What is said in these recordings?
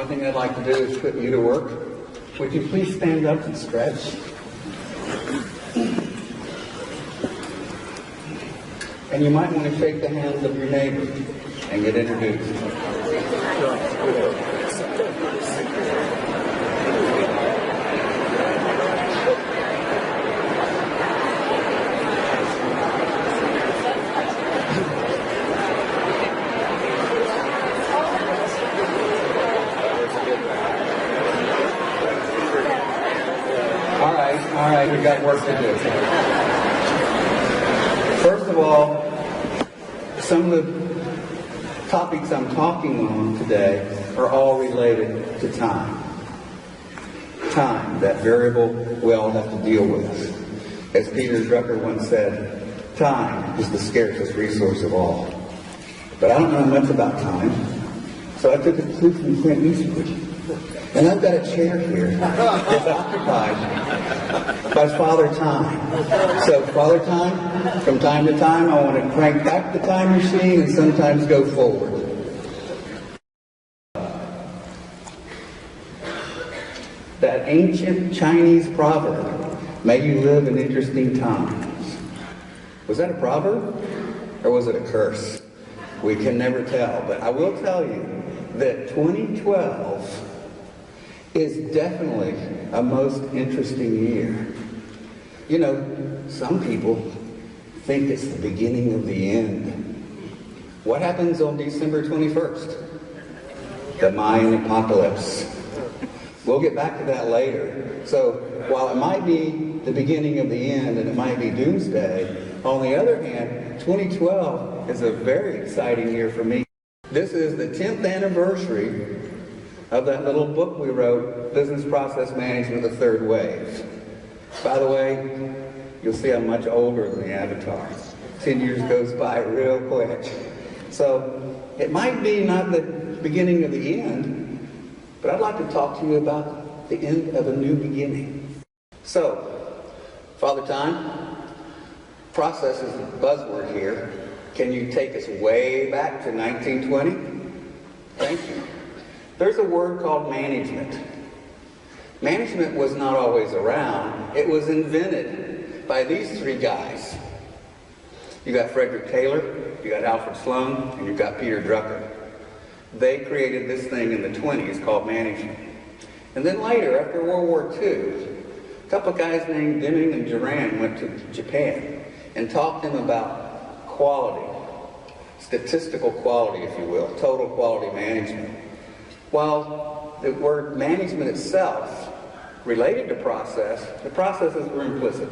only thing I'd like to do is put you to work. Would you please stand up and stretch? And you might want to shake the hands of your neighbor and get introduced. All right, we got work to do. First of all, some of the topics I'm talking on today are all related to time. Time, that variable we all have to deal with. As Peter Drucker once said, time is the scarcest resource of all. But I don't know much about time, so I took a clue from Clint Eastwood. And I've got a chair here that's occupied by Father Time. So Father Time, from time to time, I want to crank back the time machine and sometimes go forward. That ancient Chinese proverb, may you live in interesting times. Was that a proverb or was it a curse? We can never tell, but I will tell you that 2012 is definitely a most interesting year. You know, some people think it's the beginning of the end. What happens on December 21st? The Mayan apocalypse. We'll get back to that later. So while it might be the beginning of the end and it might be doomsday, on the other hand, 2012 is a very exciting year for me. This is the 10th anniversary of that little book we wrote, Business Process Management, the Third Wave. By the way, you'll see I'm much older than the avatar. 10 years goes by real quick. So it might be not the beginning of the end, but I'd like to talk to you about the end of a new beginning. So, Father Time, process is a buzzword here. Can you take us way back to 1920? Thank you. There's a word called management. Management was not always around. It was invented by these three guys. You got Frederick Taylor, you got Alfred Sloan, and you got Peter Drucker. They created this thing in the 20s called management. And then later, after World War II, a couple of guys named Deming and Duran went to Japan and taught them about quality, statistical quality, if you will, total quality management. While the word management itself related to process, the processes were implicit.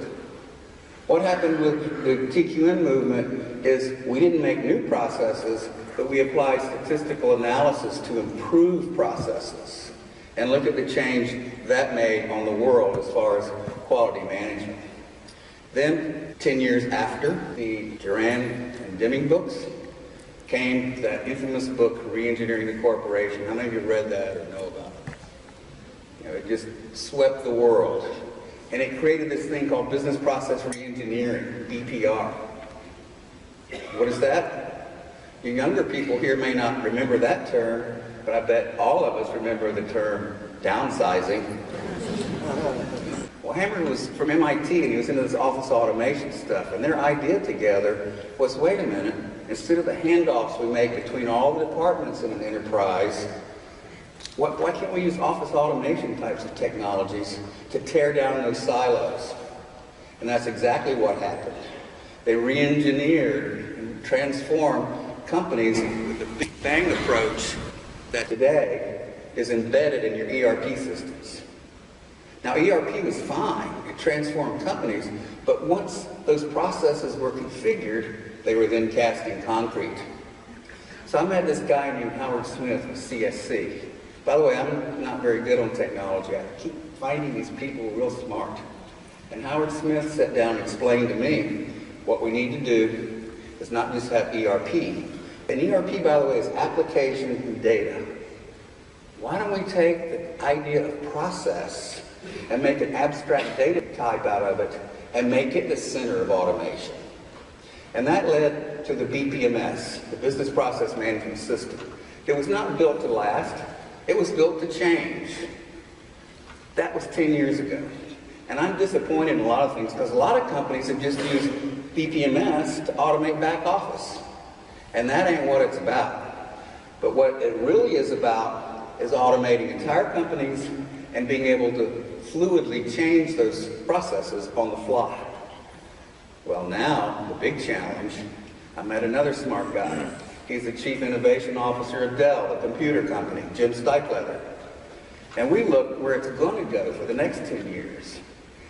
What happened with the TQM movement is we didn't make new processes, but we applied statistical analysis to improve processes. And look at the change that made on the world as far as quality management. Then, 10 years after the Duran and Deming books, came that infamous book, Re-Engineering the Corporation. How many of you read that or know about it? You know, it just swept the world. And it created this thing called Business Process Re-Engineering, BPR. What is that? You younger people here may not remember that term, but I bet all of us remember the term downsizing. Well, Hammer was from MIT and he was into this office automation stuff, and their idea together was, wait a minute, instead of the handoffs we make between all the departments in an enterprise, why can't we use office automation types of technologies to tear down those silos? And that's exactly what happened. They re-engineered and transformed companies with the Big Bang approach that today is embedded in your ERP systems. Now, ERP was fine. It transformed companies, but once those processes were configured, they were then cast in concrete. So I met this guy named Howard Smith with CSC. By the way, I'm not very good on technology. I keep finding these people real smart. And Howard Smith sat down and explained to me what we need to do is not just have ERP. And ERP, by the way, is application and data. Why don't we take the idea of process and make an abstract data type out of it and make it the center of automation? And that led to the BPMS, the Business Process Management System. It was not built to last. It was built to change. That was 10 years ago. And I'm disappointed in a lot of things because a lot of companies have just used BPMS to automate back office. And that ain't what it's about. But what it really is about is automating entire companies and being able to fluidly change those processes on the fly. Well, now, the big challenge, I met another smart guy. He's the Chief Innovation Officer of Dell, a computer company, Jim Steichleather. And we looked where it's going to go for the next 10 years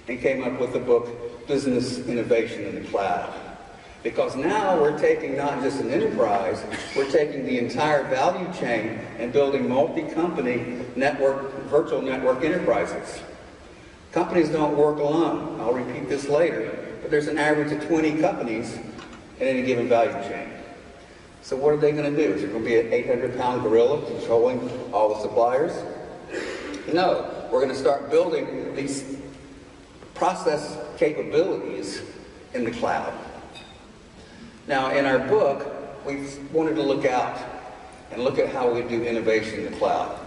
and came up with the book, Business Innovation in the Cloud. Because now we're taking not just an enterprise, we're taking the entire value chain and building multi-company virtual network enterprises. Companies don't work alone. I'll repeat this later, but there's an average of 20 companies in any given value chain. So what are they going to do? Is there going to be an 800-pound gorilla controlling all the suppliers? No, we're going to start building these process capabilities in the cloud. Now, in our book, we wanted to look out and look at how we do innovation in the cloud.